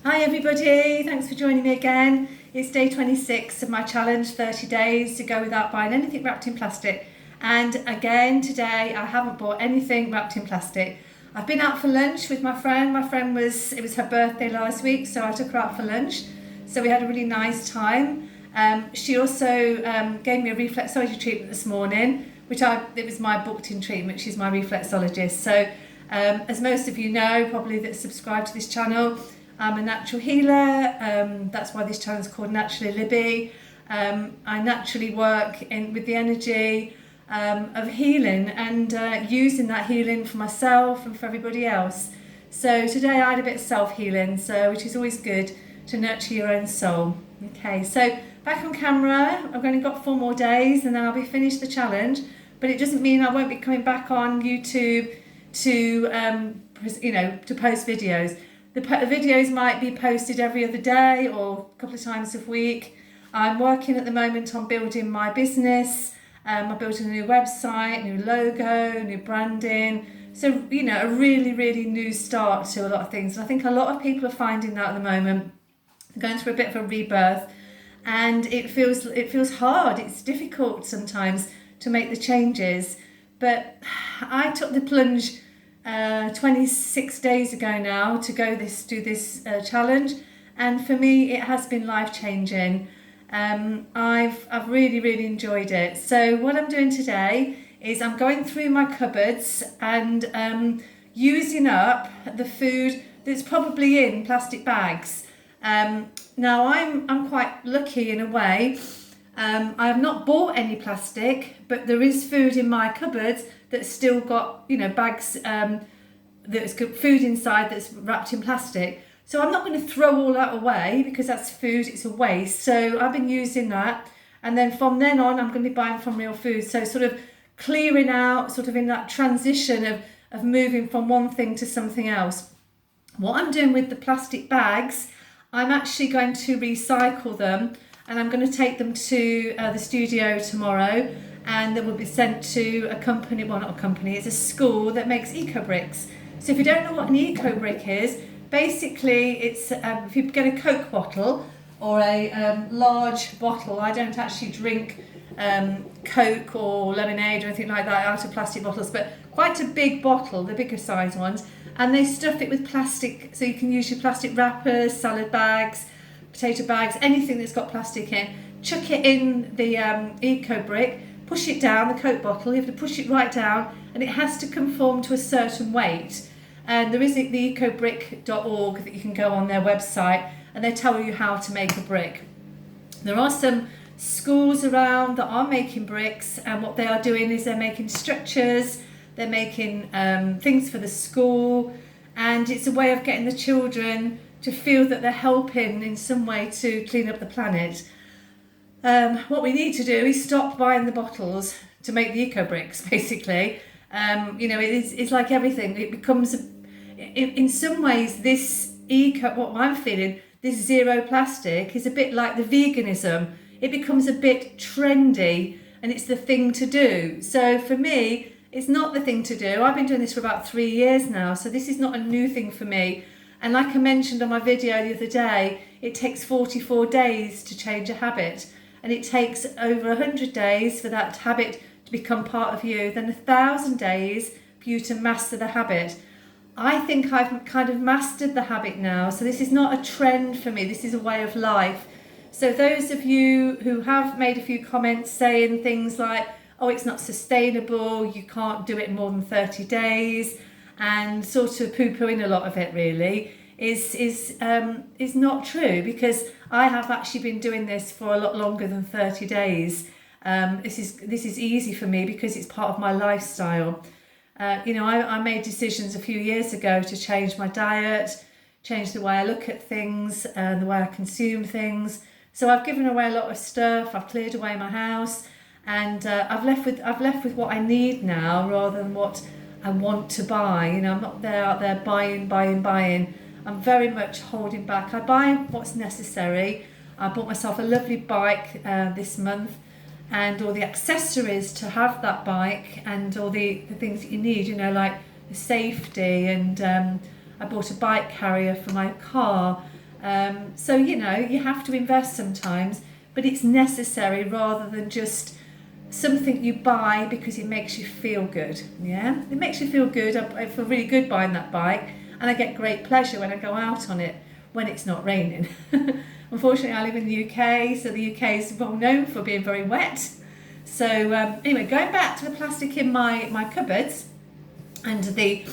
Hi everybody, thanks for joining me again. It's day 26 of my challenge, 30 days to go without buying anything wrapped in plastic. And again today I haven't bought anything wrapped in plastic. I've been out for lunch with my friend. It was her birthday last week, so I took her out for lunch. So we had a really nice time. She also gave me a reflexology treatment this morning, it was my booked-in treatment. She's my reflexologist. So as most of you know, probably that subscribe to this channel, I'm a natural healer. That's why this channel is called Naturally Libby. I naturally work with the energy of healing and using that healing for myself and for everybody else. So today I had a bit of self-healing, which is always good to nurture your own soul. Okay, so back on camera. I've only got 4 more days and then I'll be finished the challenge. But it doesn't mean I won't be coming back on YouTube to post videos. The videos might be posted every other day or a couple of times a week. I'm working at the moment on building my business. I'm building a new website, new logo, new branding. So, a really, really new start to a lot of things. And I think a lot of people are finding that at the moment. They're going through a bit of a rebirth, and it feels hard. It's difficult sometimes to make the changes. But I took the plunge 26 days ago now to do this challenge, and for me it has been life-changing. I've really, really enjoyed it. So what I'm doing today is I'm going through my cupboards and using up the food that's probably in plastic bags. Now I'm quite lucky in a way. I have not bought any plastic, but there is food in my cupboards that's still got, bags that's got food inside that's wrapped in plastic. So I'm not going to throw all that away because that's food, it's a waste. So I've been using that. And then from then on, I'm going to be buying from real food. So sort of clearing out, sort of in that transition of moving from one thing to something else. What I'm doing with the plastic bags, I'm actually going to recycle them. And I'm going to take them to the studio tomorrow, and they will be sent to a company, well, not a company, it's a school that makes eco bricks. So if you don't know what an eco brick is, basically it's if you get a Coke bottle or a large bottle. I don't actually drink Coke or lemonade or anything like that out of plastic bottles, but quite a big bottle, the bigger size ones, and they stuff it with plastic, so you can use your plastic wrappers, salad bags, potato bags, anything that's got plastic in. Chuck it in the eco brick, push it down, the Coke bottle, you have to push it right down, and it has to conform to a certain weight. And there is the ecobrick.org that you can go on their website, and they tell you how to make a brick. There are some schools around that are making bricks, and what they are doing is they're making structures, they're making things for the school, and it's a way of getting the children to feel that they're helping in some way to clean up the planet. What we need to do is stop buying the bottles to make the eco bricks, basically. It's like everything. It becomes, in some ways, what I'm feeling, this zero plastic is a bit like the veganism. It becomes a bit trendy and it's the thing to do. So for me, it's not the thing to do. I've been doing this for about 3 years now, so this is not a new thing for me. And like I mentioned on my video the other day, it takes 44 days to change a habit. And it takes over 100 days for that habit to become part of you, then 1,000 days for you to master the habit. I think I've kind of mastered the habit now. So this is not a trend for me, this is a way of life. So those of you who have made a few comments saying things like, oh, it's not sustainable, you can't do it more than 30 days, and sort of poo-pooing a lot of it really is not true, because I have actually been doing this for a lot longer than 30 days. This is easy for me because it's part of my lifestyle. I made decisions a few years ago to change my diet, change the way I look at things and the way I consume things. So I've given away a lot of stuff, I've cleared away my house, and I've left with what I need now rather than what I want to buy. I'm not out there buying. I'm very much holding back. I buy what's necessary. I bought myself a lovely bike this month, and all the accessories to have that bike, and all the things that you need, like the safety, and I bought a bike carrier for my car, So, you know, you have to invest sometimes, but it's necessary rather than just something you buy because it makes you feel good. Yeah, it makes you feel good. I feel really good buying that bike, and I get great pleasure when I go out on it when it's not raining. Unfortunately, I live in the UK, so the UK is well known for being very wet. So anyway, going back to the plastic in my cupboards and the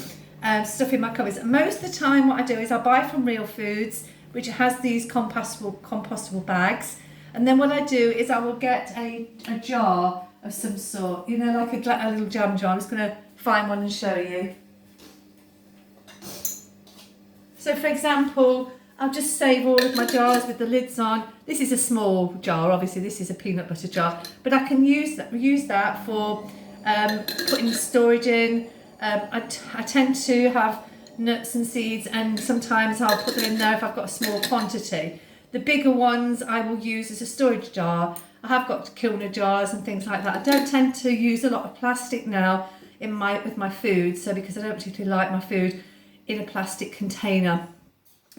stuff in my cupboards. Most of the time what I do is I buy from Real Foods, which has these compostable bags. And then what I do is I will get a jar of some sort, you know, like a little jam jar. I'm just going to find one and show you. So for example, I'll just save all of my jars with the lids on. This is a small jar, obviously this is a peanut butter jar, but I can use that for putting storage in. I tend to have nuts and seeds, and sometimes I'll put them in there if I've got a small quantity. The bigger ones I will use as a storage jar. I have got Kilner jars and things like that. I don't tend to use a lot of plastic now with my food, so because I don't particularly like my food in a plastic container,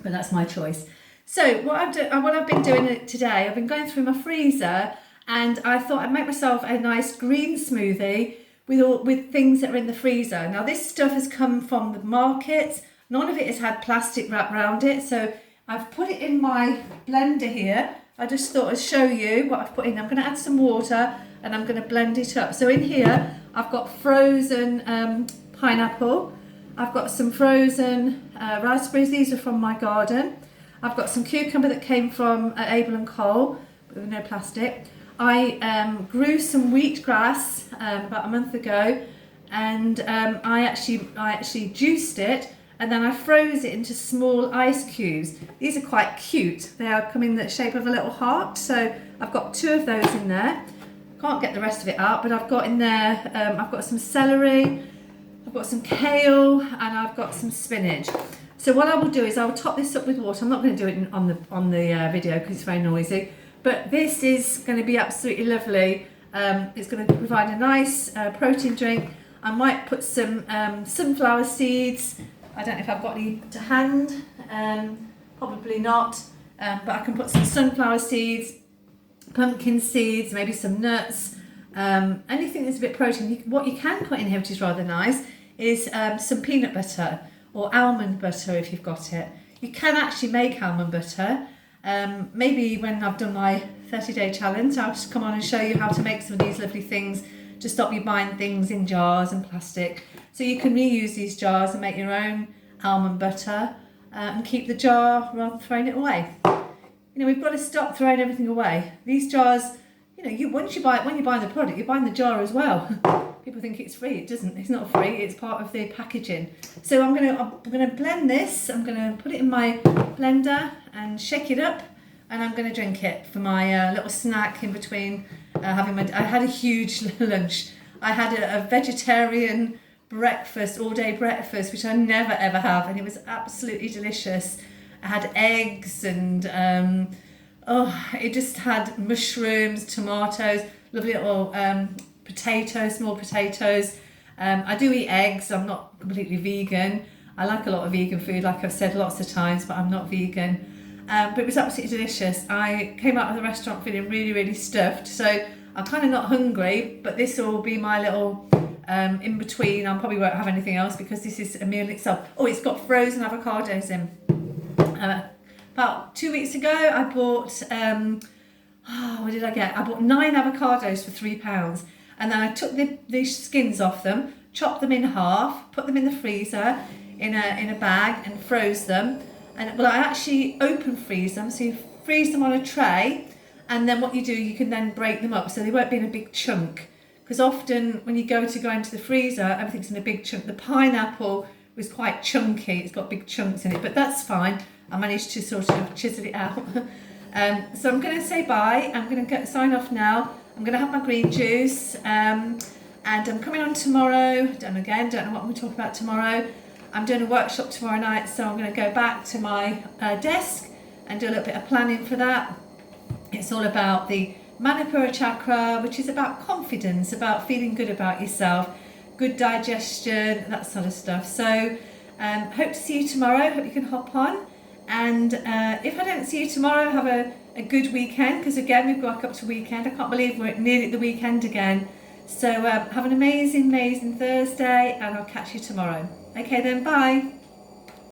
but that's my choice. So what I've been doing today, I've been going through my freezer, and I thought I'd make myself a nice green smoothie with things that are in the freezer. Now this stuff has come from the market. None of it has had plastic wrapped around it, so I've put it in my blender here. I just thought I'd show you what I've put in. I'm going to add some water and I'm going to blend it up. So in here I've got frozen pineapple. I've got some frozen raspberries. These are from my garden. I've got some cucumber that came from Abel and Cole, but with no plastic. I grew some wheatgrass about a month ago, and I actually juiced it, and then I froze it into small ice cubes. These are quite cute. They come in the shape of a little heart, so I've got 2 of those in there. Can't get the rest of it out, but I've got in there, I've got some celery, I've got some kale, and I've got some spinach. So what I will do is I will top this up with water. I'm not going to do it on the video because it's very noisy, but this is going to be absolutely lovely. It's going to provide a nice protein drink. I might put some sunflower seeds. I don't know if I've got any to hand, probably not, but I can put some sunflower seeds, pumpkin seeds, maybe some nuts, anything that's a bit protein. What you can put in here, which is rather nice, is some peanut butter or almond butter if you've got it. You can actually make almond butter. Maybe when I've done my 30-day challenge, I'll just come on and show you how to make some of these lovely things to stop you buying things in jars and plastic. So you can reuse these jars and make your own almond butter and keep the jar rather than throwing it away. You know, we've got to stop throwing everything away. These jars, you know, when you're buying the product, you're buying the jar as well. People think it's free. It doesn't. It's not free. It's part of the packaging. So I'm gonna blend this. I'm gonna put it in my blender and shake it up, and I'm gonna drink it for my little snack in between having my. I had a huge lunch. I had a vegetarian breakfast, all-day breakfast, which I never ever have, and it was absolutely delicious. I had eggs and it just had mushrooms, tomatoes, lovely little potatoes, small potatoes. I do eat eggs. I'm not completely vegan. I like a lot of vegan food, like I've said lots of times, but I'm not vegan. But it was absolutely delicious. I came out of the restaurant feeling really, really stuffed. So I'm kind of not hungry, but this will be my little in between. I probably won't have anything else because this is a meal in itself. Oh, it's got frozen avocados in. About 2 weeks ago, I bought, what did I get? I bought 9 avocados for £3. And then I took the skins off them, chopped them in half, put them in the freezer in a bag and froze them. And well, I actually open freeze them, so you freeze them on a tray, and then what you do, you can then break them up so they won't be in a big chunk. Because often when you go into the freezer, everything's in a big chunk. The pineapple was quite chunky, it's got big chunks in it, but that's fine. I managed to sort of chisel it out. So I'm going to say bye. I'm going to sign off now. I'm going to have my green juice, and I'm coming on tomorrow. Don't know what I'm going to talk about tomorrow. I'm doing a workshop tomorrow night, so I'm going to go back to my desk and do a little bit of planning for that. It's all about the Manipura chakra, which is about confidence, about feeling good about yourself, good digestion, that sort of stuff. So hope to see you tomorrow. Hope you can hop on. And if I don't see you tomorrow, have a good weekend, because again, we've got up to weekend. I can't believe we're nearly at the weekend again. So have an amazing Thursday, and I'll catch you tomorrow. Okay then, bye.